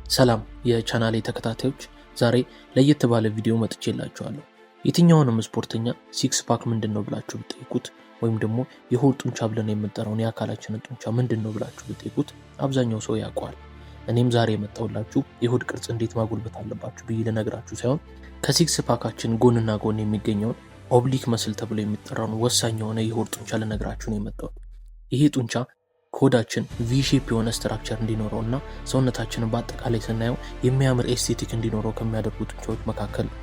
ሰላም የቻናሌ ተከታታዮች፣ ዛሬ ለየት ባለ ቪዲዮ መጥቼላችኋለሁ። የትኛውንም ስፖርተኛ ሲክስ ፓክ ምንድነው ብላችሁ ብትጠይቁት ወይም ደግሞ የሆድ ጡንቻ ብለን የምንጠራውን የአካላችንን ጡንቻ ምንድነው ብላችሁ ብትጠይቁት አብዛኛው ሰው ያውቀዋል። እኔም ዛሬ የመጣሁላችሁ የሆድ ቅርጽ እንዴት ማጎልበት አለባችሁ ብዬ ልነግራችሁ ሳይሆን ከሲክስ ፓካችን ጎንና ጎን የሚገኘውን ኦብሊክ መስል ተብሎ የሚጠራውን ወሳኝ የሆነ የሆድ ጡንቻ ልነግራችሁ ነው የመጣሁት። ይሄ ጡንቻ ኮዳችን ቪ ሼፕ የሆነ ስትራክቸር እንዲኖረውና ሰውነታችንን በአጠቃላይ ስናየው የሚያምር ኤስቴቲክ እንዲኖረው ከሚያደርጉ ጡንቻዎች መካከል ነው።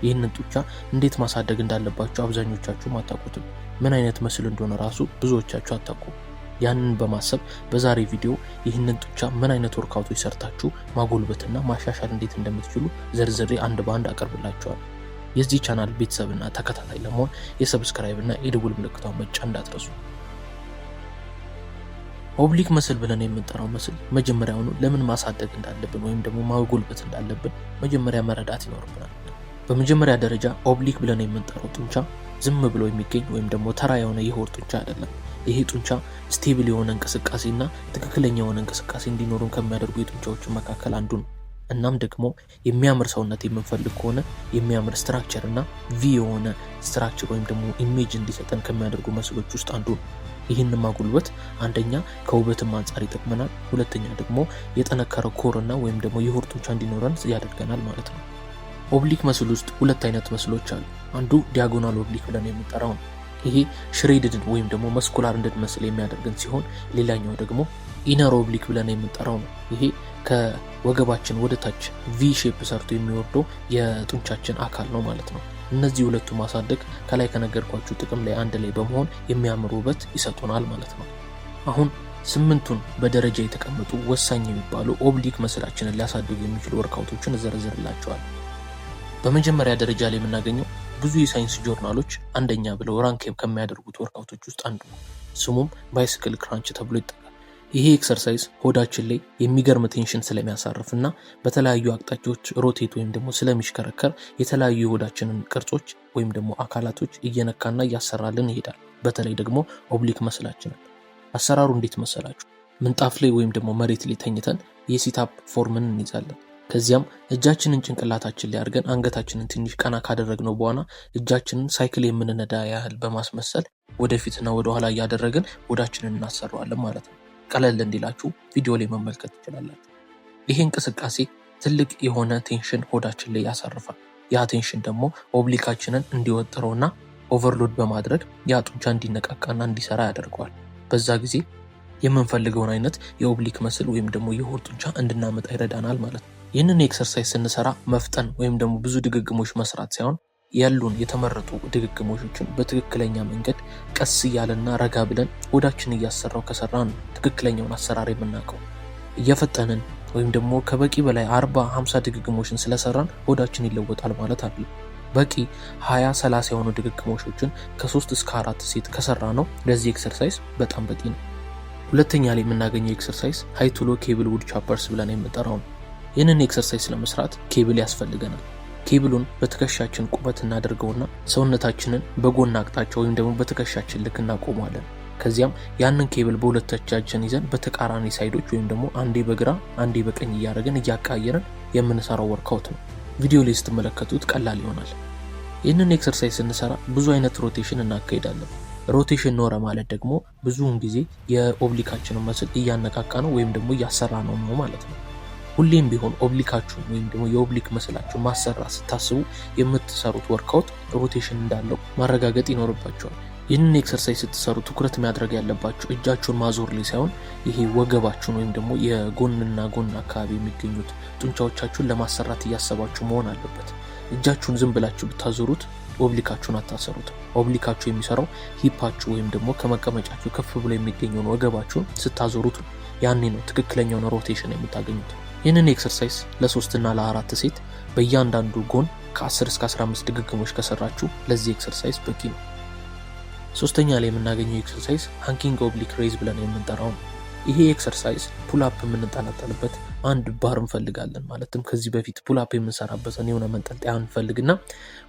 ይህንን ጡንቻ እንዴት ማሳደግ እንዳለባችሁ አብዛኞቻችሁም አታውቁትም። ምን አይነት መስል እንደሆነ ራሱ ብዙዎቻችሁ አታውቁም። ያንን በማሰብ በዛሬ ቪዲዮ ይህንን ጡንቻ ምን አይነት ወርካውቶች ሰርታችሁ ማጎልበትና ማሻሻል እንዴት እንደምትችሉ ዘርዝሬ አንድ በአንድ አቀርብላችኋል። የዚህ ቻናል ቤተሰብና ተከታታይ ለመሆን የሰብስክራይብ እና የደውል ምልክቷን መጫን እንዳትረሱ። ኦብሊክ መስል ብለን የምንጠራው መስል መጀመሪያውኑ ለምን ማሳደግ እንዳለብን ወይም ደግሞ ማጎልበት እንዳለብን መጀመሪያ መረዳት ይኖርብናል። በመጀመሪያ ደረጃ ኦብሊክ ብለን የምንጠራው ጡንቻ ዝም ብሎ የሚገኝ ወይም ደግሞ ተራ የሆነ የሆድ ጡንቻ አይደለም። ይሄ ጡንቻ ስቴብል የሆነ እንቅስቃሴና ትክክለኛ የሆነ እንቅስቃሴ እንዲኖሩን ከሚያደርጉ የጡንቻዎች መካከል አንዱ ነው። እናም ደግሞ የሚያምር ሰውነት የምንፈልግ ከሆነ የሚያምር ስትራክቸር እና ቪ የሆነ ስትራክቸር ወይም ደግሞ ኢሜጅ እንዲሰጠን ከሚያደርጉ መስሎች ውስጥ አንዱ ነው። ይህንን ማጎልበት አንደኛ ከውበትም አንጻር ይጠቅመናል፣ ሁለተኛ ደግሞ የጠነከረ ኮርና ወይም ደግሞ የሆድ ጡንቻ እንዲኖረን ያደርገናል ማለት ነው። ኦብሊክ መስል ውስጥ ሁለት አይነት መስሎች አሉ። አንዱ ዲያጎናል ኦብሊክ ብለን የምንጠራው ነው። ይሄ ሽሬድድ ወይም ደግሞ መስኩላር እንድንመስል የሚያደርገን ሲሆን፣ ሌላኛው ደግሞ ኢነር ኦብሊክ ብለን የምንጠራው ነው። ይሄ ከወገባችን ወደ ታች ቪ ሼፕ ሰርቶ የሚወርደው የጡንቻችን አካል ነው ማለት ነው። እነዚህ ሁለቱ ማሳደግ ከላይ ከነገርኳችሁ ጥቅም ላይ አንድ ላይ በመሆን የሚያምር ውበት ይሰጡናል ማለት ነው። አሁን ስምንቱን በደረጃ የተቀመጡ ወሳኝ የሚባሉ ኦብሊክ መስላችንን ሊያሳድጉ የሚችሉ ወርካውቶችን እዘረዝርላችኋል። በመጀመሪያ ደረጃ ላይ የምናገኘው ብዙ የሳይንስ ጆርናሎች አንደኛ ብለው ራንክ ከሚያደርጉት ወርካውቶች ውስጥ አንዱ ነው። ስሙም ባይስክል ክራንች ተብሎ ይጠራል። ይሄ ኤክሰርሳይዝ ሆዳችን ላይ የሚገርም ቴንሽን ስለሚያሳርፍና በተለያዩ አቅጣጫዎች ሮቴት ወይም ደግሞ ስለሚሽከረከር የተለያዩ የሆዳችንን ቅርጾች ወይም ደግሞ አካላቶች እየነካና እያሰራልን ይሄዳል። በተለይ ደግሞ ኦብሊክ መስላችንን። አሰራሩ እንዴት መሰላችሁ? ምንጣፍ ላይ ወይም ደግሞ መሬት ላይ ተኝተን የሲታፕ ፎርምን እንይዛለን። ከዚያም እጃችንን ጭንቅላታችን ላይ አድርገን አንገታችንን ትንሽ ቀና ካደረግነው በኋላ እጃችንን ሳይክል የምንነዳ ያህል በማስመሰል ወደፊትና ወደኋላ እያደረግን ሆዳችንን እናሰራዋለን ማለት ነው። ቀለል እንዲላችሁ ቪዲዮ ላይ መመልከት ትችላላችሁ። ይሄ እንቅስቃሴ ትልቅ የሆነ ቴንሽን ሆዳችን ላይ ያሳርፋል። ያ ቴንሽን ደግሞ ኦብሊካችንን እንዲወጥረውና ኦቨርሎድ በማድረግ ያ ጡንቻ እንዲነቃቃና እንዲሰራ ያደርገዋል። በዛ ጊዜ የምንፈልገውን አይነት የኦብሊክ መስል ወይም ደግሞ የሆድ ጡንቻ እንድናመጣ ይረዳናል ማለት ነው። ይህንን ኤክሰርሳይዝ ስንሰራ መፍጠን ወይም ደግሞ ብዙ ድግግሞች መስራት ሳይሆን ያሉን የተመረጡ ድግግሞሾችን በትክክለኛ መንገድ ቀስ እያለና ረጋ ብለን ሆዳችን እያሰራው ከሰራን ትክክለኛውን አሰራር የምናውቀው። እየፈጠንን ወይም ደግሞ ከበቂ በላይ 40-50 ድግግሞችን ስለሰራን ሆዳችን ይለወጣል ማለት አይደለም። በቂ 20-30 የሆኑ ድግግሞሾችን ከ3 እስከ 4 ሴት ከሰራ ነው ለዚህ ኤክሰርሳይዝ በጣም በቂ ነው። ሁለተኛ ላይ የምናገኘው ኤክሰርሳይዝ ሃይቱሎ ኬብል ውድ ቻፐርስ ብለን የምንጠራው ነው። ይህንን ኤክሰርሳይዝ ለመስራት ኬብል ያስፈልገናል። ኬብሉን በትከሻችን ቁመት እናደርገውና ሰውነታችንን በጎን አቅጣጫ ወይም ደግሞ በትከሻችን ልክ እናቆመዋለን። ከዚያም ያንን ኬብል በሁለት እጃችን ይዘን በተቃራኒ ሳይዶች ወይም ደግሞ አንዴ በግራ አንዴ በቀኝ እያደረግን እያቃየርን የምንሰራው ወርካውት ነው። ቪዲዮ ላይ ስትመለከቱት ቀላል ይሆናል። ይህንን ኤክሰርሳይዝ ስንሰራ ብዙ አይነት ሮቴሽን እናካሄዳለን። ሮቴሽን ኖረ ማለት ደግሞ ብዙውን ጊዜ የኦብሊካችንን መስል እያነቃቃ ነው ወይም ደግሞ እያሰራ ነው ማለት ነው። ሁሌም ቢሆን ኦብሊካችሁን ወይም ደግሞ የኦብሊክ መስላችሁን ማሰራት ስታስቡ የምትሰሩት ወርካውት ሮቴሽን እንዳለው ማረጋገጥ ይኖርባችኋል። ይህንን ኤክሰርሳይዝ ስትሰሩ ትኩረት ማድረግ ያለባችሁ እጃችሁን ማዞር ላይ ሳይሆን ይሄ ወገባችሁን ወይም ደግሞ የጎንና ጎን አካባቢ የሚገኙት ጡንቻዎቻችሁን ለማሰራት እያሰባችሁ መሆን አለበት። እጃችሁን ዝም ብላችሁ ብታዞሩት ኦብሊካችሁን አታሰሩት። ኦብሊካችሁ የሚሰራው ሂፓችሁ ወይም ደግሞ ከመቀመጫችሁ ከፍ ብሎ የሚገኘውን ወገባችሁን ስታዞሩት ነው። ያኔ ነው ትክክለኛውን ሮቴሽን የምታገኙት። ይህንን ኤክሰርሳይዝ ለ3 እና ለ4 ሴት በእያንዳንዱ ጎን ከ10 እስከ 15 ድግግሞች ከሰራችሁ ለዚህ ኤክሰርሳይዝ በቂ ነው። ሶስተኛ ላይ የምናገኘው ኤክሰርሳይዝ ሃንኪንግ ኦብሊክ ሬዝ ብለን የምንጠራው ነው። ይሄ ኤክሰርሳይዝ ፑልአፕ የምንጠላጠልበት አንድ ባር እንፈልጋለን። ማለትም ከዚህ በፊት ፑልአፕ የምንሰራበትን የሆነ መንጠልጠያ እንፈልግና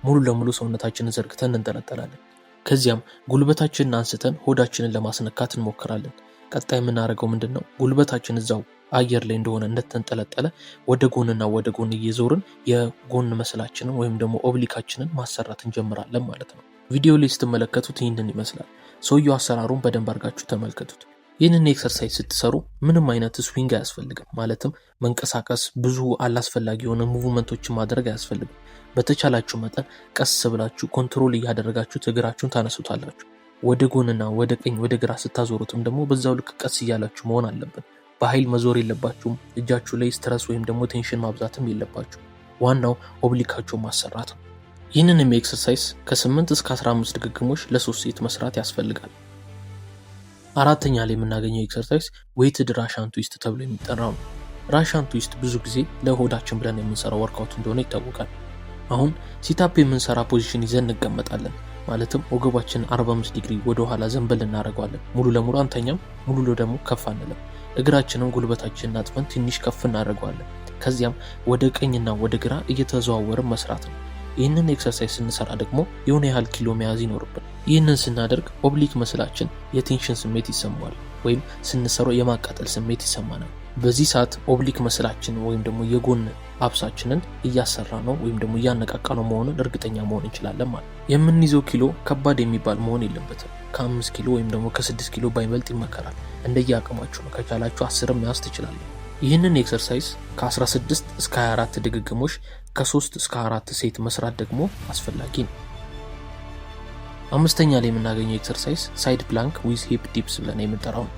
ሙሉ ለሙሉ ሰውነታችንን ዘርግተን እንጠለጠላለን። ከዚያም ጉልበታችንን አንስተን ሆዳችንን ለማስነካት እንሞክራለን። ቀጣይ የምናደርገው ምንድነው? ጉልበታችን እዛው አየር ላይ እንደሆነ እንደተንጠለጠለ ወደ ጎንና ወደ ጎን እየዞርን የጎን መስላችንን ወይም ደግሞ ኦብሊካችንን ማሰራት እንጀምራለን ማለት ነው። ቪዲዮ ላይ ስትመለከቱት ይህንን ይመስላል። ሰውየው አሰራሩን በደንብ አድርጋችሁ ተመልከቱት። ይህንን ኤክሰርሳይዝ ስትሰሩ ምንም አይነት ስዊንግ አያስፈልግም። ማለትም መንቀሳቀስ፣ ብዙ አላስፈላጊ የሆነ ሙቭመንቶችን ማድረግ አያስፈልግም። በተቻላችሁ መጠን ቀስ ብላችሁ ኮንትሮል እያደረጋችሁ እግራችሁን ታነሱታላችሁ። ወደ ጎንና ወደ ቀኝ ወደ ግራ ስታዞሩትም ደግሞ በዛው ልክ ቀስ እያላችሁ መሆን አለብን። በኃይል መዞር የለባችሁም። እጃችሁ ላይ ስትረስ ወይም ደግሞ ቴንሽን ማብዛትም የለባችሁ። ዋናው ኦብሊካችሁ ማሰራት ነው። ይህንንም ኤክሰርሳይዝ ከ8 እስከ 15 ድግግሞች ለ3 ሴት መስራት ያስፈልጋል። አራተኛ ላይ የምናገኘው ኤክሰርሳይዝ ዌይትድ ራሽን ትዊስት ተብሎ የሚጠራው ነው። ራሽን ትዊስት ብዙ ጊዜ ለሆዳችን ብለን የምንሰራው ወርክአውት እንደሆነ ይታወቃል። አሁን ሲታፕ የምንሰራ ፖዚሽን ይዘን እንቀመጣለን። ማለትም ወገባችንን 45 ዲግሪ ወደ ኋላ ዘንበል እናደርገዋለን። ሙሉ ለሙሉ አንተኛም፣ ሙሉ ደግሞ ከፍ አንልም። እግራችንን ጉልበታችንን አጥፈን ትንሽ ከፍ እናደርገዋለን። ከዚያም ወደ ቀኝና ወደ ግራ እየተዘዋወርን መስራት ነው። ይህንን ኤክሰርሳይዝ ስንሰራ ደግሞ የሆነ ያህል ኪሎ መያዝ ይኖርብን። ይህንን ስናደርግ ኦብሊክ መስላችን የቴንሽን ስሜት ይሰማዋል፣ ወይም ስንሰራው የማቃጠል ስሜት ይሰማናል። በዚህ ሰዓት ኦብሊክ መስላችን ወይም ደግሞ የጎን አብሳችንን እያሰራ ነው ወይም ደግሞ እያነቃቃ ነው መሆኑን እርግጠኛ መሆን እንችላለን ማለት ነው። የምንይዘው ኪሎ ከባድ የሚባል መሆን የለበትም። ከ5 ኪሎ ወይም ደግሞ ከ6 ኪሎ ባይበልጥ ይመከራል። እንደየአቅማችሁ ነው። ከቻላችሁ 10 መያዝ ትችላላችሁ። ይህንን ኤክሰርሳይዝ ከ16 እስከ 24 ድግግሞች ከ3 እስከ 4 ሴት መስራት ደግሞ አስፈላጊ ነው። አምስተኛ ላይ የምናገኘው ኤክሰርሳይዝ ሳይድ ፕላንክ ዊዝ ሂፕ ዲፕስ ብለን የምንጠራው ነው።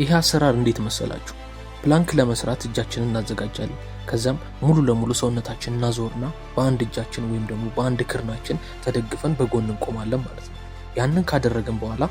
ይሄ አሰራር እንዴት መሰላችሁ? ፕላንክ ለመስራት እጃችንን እናዘጋጃለን። ከዛም ሙሉ ለሙሉ ሰውነታችን እናዞርና በአንድ እጃችን ወይም ደግሞ በአንድ ክርናችን ተደግፈን በጎን እንቆማለን ማለት ነው። ያንን ካደረግን በኋላ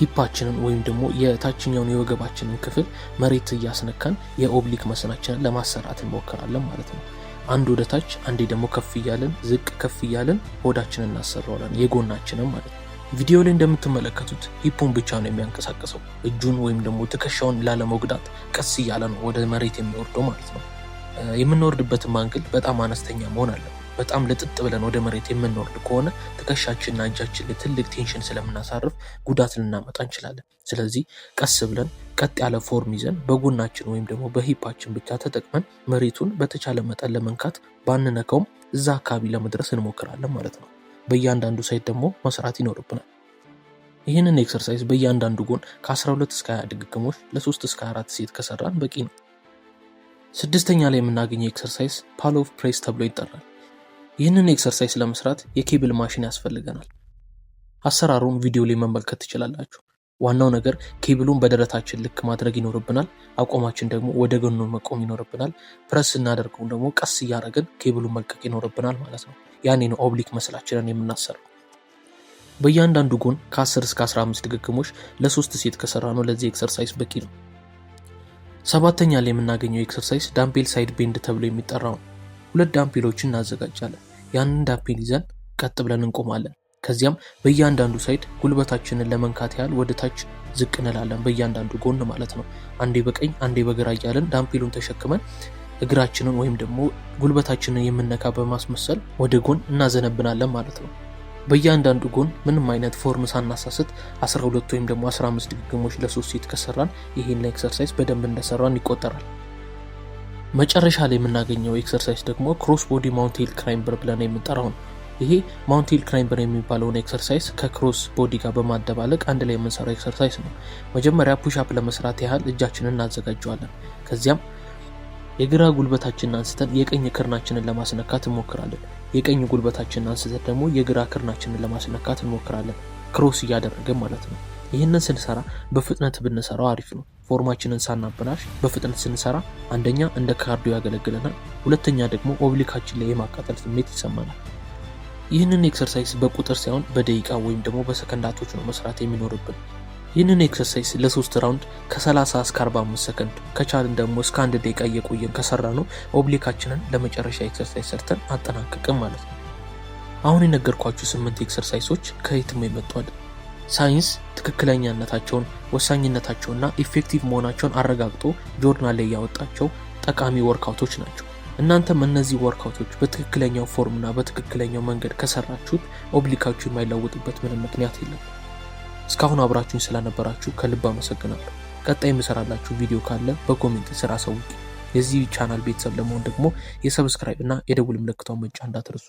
ሂፓችንን ወይም ደግሞ የታችኛውን የወገባችንን ክፍል መሬት እያስነካን የኦብሊክ መስናችንን ለማሰራት እንሞክራለን ማለት ነው። አንድ ወደ ታች አንዴ ደግሞ ከፍ እያለን ዝቅ ከፍ እያለን ሆዳችንን እናሰራዋለን፣ የጎናችንን ማለት ነው። ቪዲዮ ላይ እንደምትመለከቱት ሂፑን ብቻ ነው የሚያንቀሳቀሰው። እጁን ወይም ደግሞ ትከሻውን ላለመጉዳት ቀስ እያለ ነው ወደ መሬት የሚወርደው ማለት ነው። የምንወርድበትም አንግል በጣም አነስተኛ መሆን አለበት። በጣም ለጥጥ ብለን ወደ መሬት የምንወርድ ከሆነ ትከሻችንና እጃችን ላይ ትልቅ ቴንሽን ስለምናሳርፍ ጉዳት ልናመጣ እንችላለን። ስለዚህ ቀስ ብለን ቀጥ ያለ ፎርም ይዘን በጎናችን ወይም ደግሞ በሂፓችን ብቻ ተጠቅመን መሬቱን በተቻለ መጠን ለመንካት ባንነካውም እዛ አካባቢ ለመድረስ እንሞክራለን ማለት ነው። በእያንዳንዱ ሳይድ ደግሞ መስራት ይኖርብናል። ይህንን ኤክሰርሳይዝ በእያንዳንዱ ጎን ከ12 እስከ 20 ድግግሞች ለ3 እስከ 4 ሴት ከሰራን በቂ ነው። ስድስተኛ ላይ የምናገኘው ኤክሰርሳይዝ ፓል ኦፍ ፕሬስ ተብሎ ይጠራል። ይህንን ኤክሰርሳይዝ ለመስራት የኬብል ማሽን ያስፈልገናል። አሰራሩን ቪዲዮ ላይ መመልከት ትችላላችሁ። ዋናው ነገር ኬብሉን በደረታችን ልክ ማድረግ ይኖርብናል። አቋማችን ደግሞ ወደ ጎኑ መቆም ይኖርብናል። ፕረስ ስናደርገው ደግሞ ቀስ እያደረግን ኬብሉን መልቀቅ ይኖርብናል ማለት ነው። ያኔ ነው ኦብሊክ መስላችንን የምናሰራው። በእያንዳንዱ ጎን ከ10 እስከ 15 ድግግሞች ለ3 ሴት ከሰራ ነው ለዚህ ኤክሰርሳይዝ በቂ ነው። ሰባተኛ ላይ የምናገኘው ኤክሰርሳይዝ ዳምፔል ሳይድ ቤንድ ተብሎ የሚጠራው ነው። 2 ዳምፔሎችን እናዘጋጃለን። ያንን ዳምፔል ይዘን ቀጥ ብለን እንቆማለን። ከዚያም በእያንዳንዱ ሳይድ ጉልበታችንን ለመንካት ያህል ወደ ታች ዝቅ እንላለን፣ በእያንዳንዱ ጎን ማለት ነው። አንዴ በቀኝ አንዴ በግራ እያለን ዳምፔሉን ተሸክመን እግራችንን ወይም ደግሞ ጉልበታችንን የምነካ በማስመሰል ወደ ጎን እናዘነብናለን ማለት ነው። በእያንዳንዱ ጎን ምንም አይነት ፎርም ሳናሳስት 12 ወይም ደግሞ 15 ድግግሞች ለ3 ሴት ከሰራን ይሄን ኤክሰርሳይዝ በደንብ እንደሰራን ይቆጠራል። መጨረሻ ላይ የምናገኘው ኤክሰርሳይዝ ደግሞ ክሮስ ቦዲ ማውንቴን ክላይምበር ብለን የምንጠራው ነው። ይሄ ማውንቴን ክላይምበር የሚባለውን ኤክሰርሳይዝ ከክሮስ ቦዲ ጋር በማደባለቅ አንድ ላይ የምንሰራው ኤክሰርሳይዝ ነው። መጀመሪያ ፑሽ አፕ ለመስራት ያህል እጃችንን እናዘጋጀዋለን። ከዚያም የግራ ጉልበታችንን አንስተን የቀኝ ክርናችንን ለማስነካት እንሞክራለን። የቀኝ ጉልበታችንን አንስተን ደግሞ የግራ ክርናችንን ለማስነካት እንሞክራለን፣ ክሮስ እያደረገን ማለት ነው። ይህንን ስንሰራ በፍጥነት ብንሰራው አሪፍ ነው። ፎርማችንን ሳናበላሽ በፍጥነት ስንሰራ አንደኛ እንደ ካርዲዮ ያገለግለናል፣ ሁለተኛ ደግሞ ኦብሊካችን ላይ የማቃጠል ስሜት ይሰማናል። ይህንን ኤክሰርሳይዝ በቁጥር ሳይሆን በደቂቃ ወይም ደግሞ በሰከንዳቶች ነው መስራት የሚኖርብን። ይህንን ኤክሰርሳይዝ ለ3 ራውንድ ከ30 እስከ 45 ሰከንድ ከቻልን ደግሞ እስከ 1 ደቂቃ እየቆየን ከሰራ ነው ኦብሊካችንን ለመጨረሻ ኤክሰርሳይዝ ሰርተን አጠናቀቅም ማለት ነው። አሁን የነገርኳችሁ 8 ኤክሰርሳይዞች ከየትም የመጡ አይደል። ሳይንስ ትክክለኛነታቸውን ወሳኝነታቸውና ኢፌክቲቭ መሆናቸውን አረጋግጦ ጆርናል ላይ ያወጣቸው ጠቃሚ ወርክአውቶች ናቸው። እናንተም እነዚህ ወርክአውቶች በትክክለኛው ፎርምና በትክክለኛው መንገድ ከሰራችሁት ኦብሊካችሁ የማይለወጥበት ምንም ምክንያት የለም። እስካሁን አብራችሁኝ ስለነበራችሁ ከልብ አመሰግናለሁ። ቀጣይ የምሰራላችሁ ቪዲዮ ካለ በኮሜንት ስራ አሳውቁ። የዚህ ቻናል ቤተሰብ ለመሆን ደግሞ የሰብስክራይብ እና የደውል ምልክቷን መጫን እንዳትረሱ።